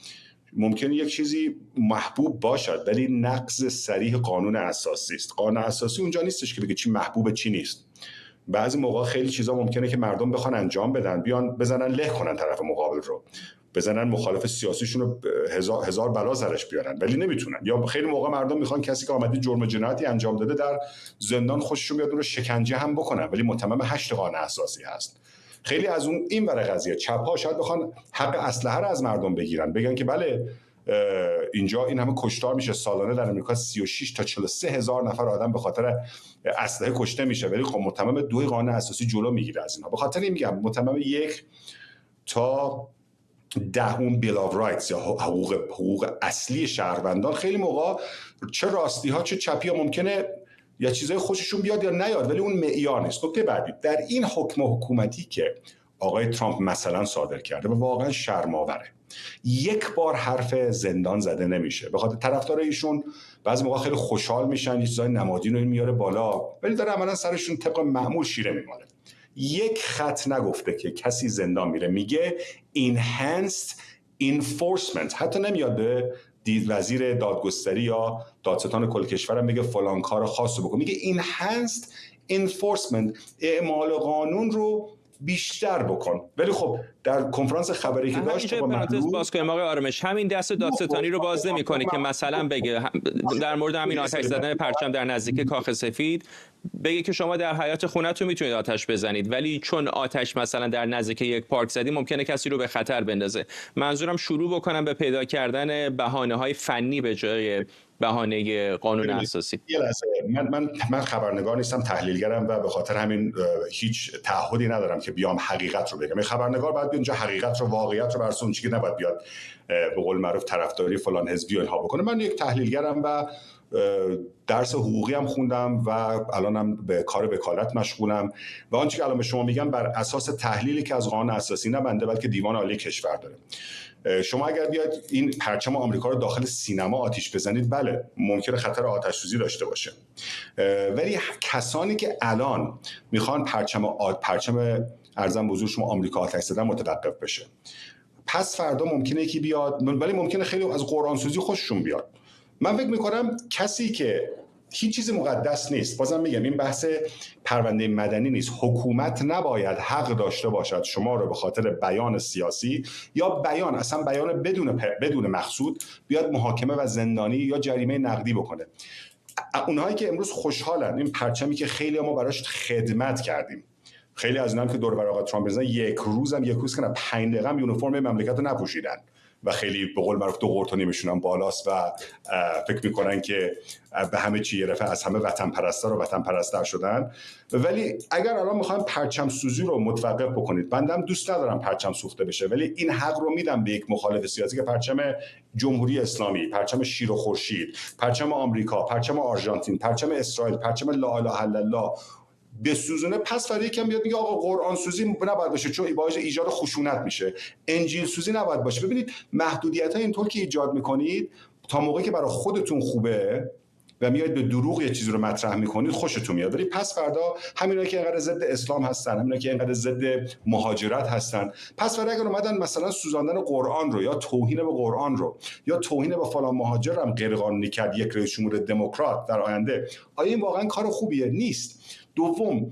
ممکنه یک چیزی محبوب باشد ولی نقض صریح قانون اساسی است. قانون اساسی اونجا نیستش که بگه چی محبوبه چی نیست. بعضی موقع خیلی چیزا ممکنه که مردم بخوان انجام بدن، بیان بزنن له کنن طرف مقابل رو، بزنن مخالف سیاسیشون رو هزار بلا سرش بیارن، ولی نمیتونن. یا خیلی موقع مردم میخوان کسی که آمده جرم جنایتی انجام داده در زندان خوششون بیاد اون رو شکنجه هم بکنن، ولی متمم 8 قانون اساسی هست. خیلی از اون این ور قضیه چپ‌ها شاید بخوان حق اسلحه رو از مردم بگیرن، بگن که بله اینجا این همه کشتار میشه سالانه در امریکا، 36 تا 43 هزار نفر آدم به خاطر اسلحه کشته میشه، ولی خب متمم 2 قانون اساسی جلو میگیره از اینا. به خاطر این میگم متمم 1 تا 10 بیل آف رایتس یا حقوق اصلی شهروندان خیلی موقع چه راستی ها چه چپی ها ممکنه یا چیزای خوششون بیاد یا نیاد، ولی اون معیار نیست. نکته بعدی، در این حکم حکومتی که آقای ترامپ مثلا صادر کرده و واقعا شرم‌آوره، یک بار حرف زندان زده نمیشه. به خاطر طرفدار ایشون بعضی موقع خیلی خوشحال میشن، یه چیزای نمادین رو میاره بالا، ولی داره عملا سرشون طبق معمول شیره میماله. یک خط نگفته که کسی زندان میره، میگه enhanced enforcement. حتی نمیاد به وزیر دادگستری یا دادستان کل کشورم میگه فلان کار خاص رو بکن، میگه enhanced enforcement، اعمال قانون رو بیشتر بکن. ولی خب در کنفرانس خبری که داشت با معلول باز کنیم آقای آرامش، همین دست دادستانی رو باز نمی‌کنه که مثلا بگه در مورد همین آتش زدن پرچم در نزدیکی کاخ سفید بگه که شما در حیاط خونه‌تون میتونید آتش بزنید، ولی چون آتش مثلا در نزدیک یک پارک زدی ممکنه کسی رو به خطر بندازه. منظورم شروع بکنم به پیدا کردن بهانه‌های فنی به جای بهانه قانون اساسی. من خبرنگار نیستم، تحلیلگرم و به خاطر همین هیچ تعهدی ندارم که بیام حقیقت رو بگم. خبرنگار باید اونجا حقیقت رو، واقعیت رو برسونه، چیزی نباید بیاد به قول معروف طرفداری فلان حزبی و اینها بکنه. من یک تحلیلگرم و درس حقوقی هم خوندم و الانم به کار وکالت مشغولم و آنچه که الان به شما میگم بر اساس تحلیلی که از قانون اساسی نه بنده بلکه دیوان عالی کشور داره. شما اگر بیاید این پرچم آمریکا رو داخل سینما آتش بزنید، بله ممکنه خطر آتش سوزی داشته باشه، ولی کسانی که الان میخوان پرچم ارزم به حضور شما آمریکا آتش زدن متوقف بشه، پس فردا ممکنه یکی بیاد، ولی ممکنه خیلی از قرآن سوزی خوششون بیاد. من فکر میکنم کسی که هیچ چیز مقدس نیست، بازم میگم این بحث پرونده مدنی نیست، حکومت نباید حق داشته باشد شما رو به خاطر بیان سیاسی یا بیان اصلا بیان بدون مقصود بیاد محاکمه و زندانی یا جریمه نقدی بکنه. اونهایی که امروز خوشحالن این پرچمی که خیلی ما براش خدمت کردیم، خیلی از اونام که دور بر آقا ترامپ بزنن یک روز کنن 5 دقیقه هم یونیفرم مملکت رو نپوشیدن و خیلی به قول معروف 2 قرتونی میشونن بالاست و فکر میکنن که به همه چی رفع، از همه وطن پرستار و وطن پرستر شدن. ولی اگر الان میخوایم پرچم سوزی رو متوقف بکنید، بندم دوست ندارم پرچم سوخته بشه، ولی این حق رو میدم به یک مخالف سیاسی که پرچم جمهوری اسلامی، پرچم شیر و خورشید، پرچم آمریکا، پرچم آرژانتین، پرچم اسرائیل، پرچم لا اله الا الله بسوزونه، پس فردا یکم بیاد میگه آقا قرآن سوزی نباید باشه چون باعث ایجاد خشونت میشه، انجیل سوزی نباید باشه. ببینید محدودیت‌های اینطور که ایجاد میکنید تا موقعی که برای خودتون خوبه و میاد به دروغ یه چیزی رو مطرح میکنید خوشتون میاد، ولی پس فردا همینایی که اینقدر ضد اسلام هستن، همینایی که اینقدر ضد مهاجرت هستن، پس فردا اگر اومدن مثلا سوزاندن قرآن رو یا توهین به قرآن رو یا توهین به فلان مهاجر هم غیر قانونی کرد یک رئیس جمهور دموکرات در آینده، آیا این واقعا کار خوبیه؟ نیست. دوم،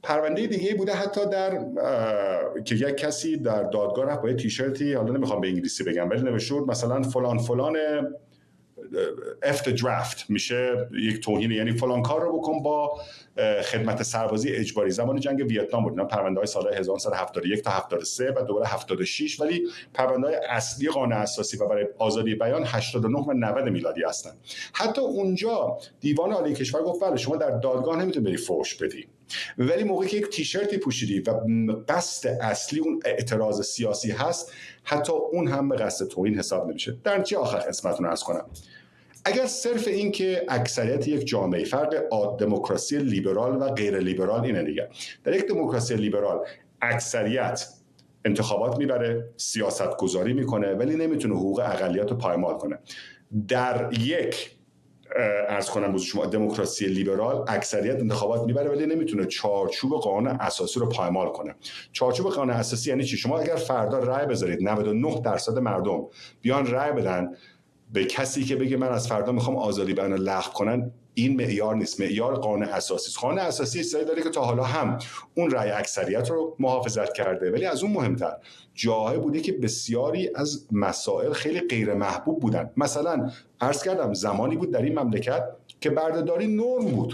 پرونده دیگه بوده حتی در که یک کسی در دادگاه رفت با یه تیشرتی، حالا نمیخوام به انگلیسی بگم ولی نوشته بود مثلا فلان after draft، میشه یک توهین، یعنی فلان کار رو بکن با خدمت سربازی اجباری. زمان جنگ ویتنام بود، اینا پرونده‌های سال 1971 تا 73 و دوباره 76، ولی پرونده‌های اصلی قانون اساسی و برای آزادی بیان 89 و 90 میلادی هستن. حتی اونجا دیوان عالی کشور گفت بله شما در دادگاه نمیتونید بری فحش بدی، ولی موقعی که یک تیشرتی پوشیدی و قصد اصلی اون اعتراض سیاسی هست، حتی اون هم به قصد توهین حساب نمیشه. در چه آخر خدمتتون عرض کنم، اگر صرف این که اکثریت یک جامعه، فرق دموکراسی لیبرال و غیر لیبرال اینه دیگه، در یک دموکراسی لیبرال اکثریت انتخابات میبره، سیاست گذاری میکنه، ولی نمیتونه حقوق اقلیت رو پایمال کنه. در یک عرض کنم بوز شما دموکراسی لیبرال اکثریت انتخابات میبره ولی نمیتونه چارچوب قانون اساسی رو پایمال کنه. چارچوب قانون اساسی یعنی چی؟ شما اگر فردا رأی بذارید 99% مردم بیان رأی بدن به کسی که بگه من از فردا میخوام آزادی بیان رو لغو کنن، این معیار نیست، معیار قانون اساسی است. قانون اساسی چیزی داره که تا حالا هم اون رأی اکثریت رو محافظت کرده، ولی از اون مهمتر جاهای بوده که بسیاری از مسائل خیلی غیر محبوب بودن. مثلا عرض کردم زمانی بود در این مملکت که بردهداری نرم بود،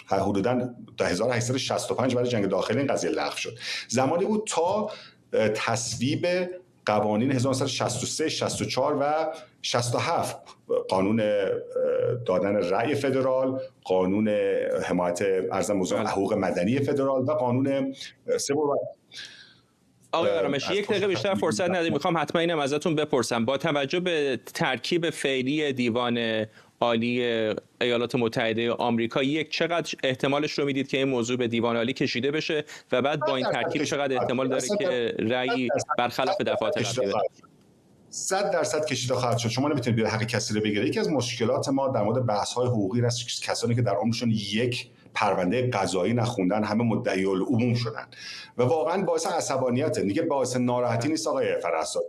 حدوداً 1865 بعد جنگ داخلی این قضیه لغو شد. زمانی بود تا تصویب قوانین 1963 64 و 67 قانون دادن رأی فدرال، قانون حمایت حقوق مدنی فدرال و قانون آقای آرامش یک دقیقه بیشتر فرصت ندید، میخوام حتما اینم ازتون بپرسم. با توجه به ترکیب فعلی دیوان عالی ایالات متحده آمریکا، چقدر احتمالش رو میدید که این موضوع به دیوان عالی کشیده بشه و بعد با این ترکیب چقدر احتمال داره که رأی برخلاف دفعات قبلی بده؟ 100% کشیده خواهد شد. شما نمیتونید بیاد حق کسی رو بگیرید. یکی از مشکلات ما در مورد بحث‌های حقوقی است کسانی که در عمرشون یک پرونده قضایی نخوندن همه مدعی العموم شدن و واقعا باعث عصبانیته، دیگه باعث ناراحتی نیست آقای فرهزاد،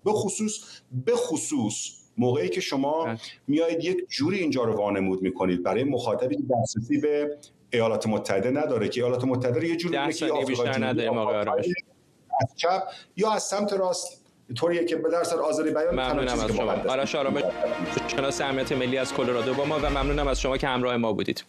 به خصوص موقعی که شما میایید یک جوری اینجا رو وانمود میکنید برای مخاطبی که دسترسی به ایالات متحده نداره که ایالات متحده یه جوری که بیشتر نداریم آقای آرامش از چپ یا از سمت راست طوریه که به درصد آزادی بیان. ممنونم از شما. آرش آرامش شناس امنیت ملی از کلرادو با ما و ممنونم از شما که همراه ما بودید.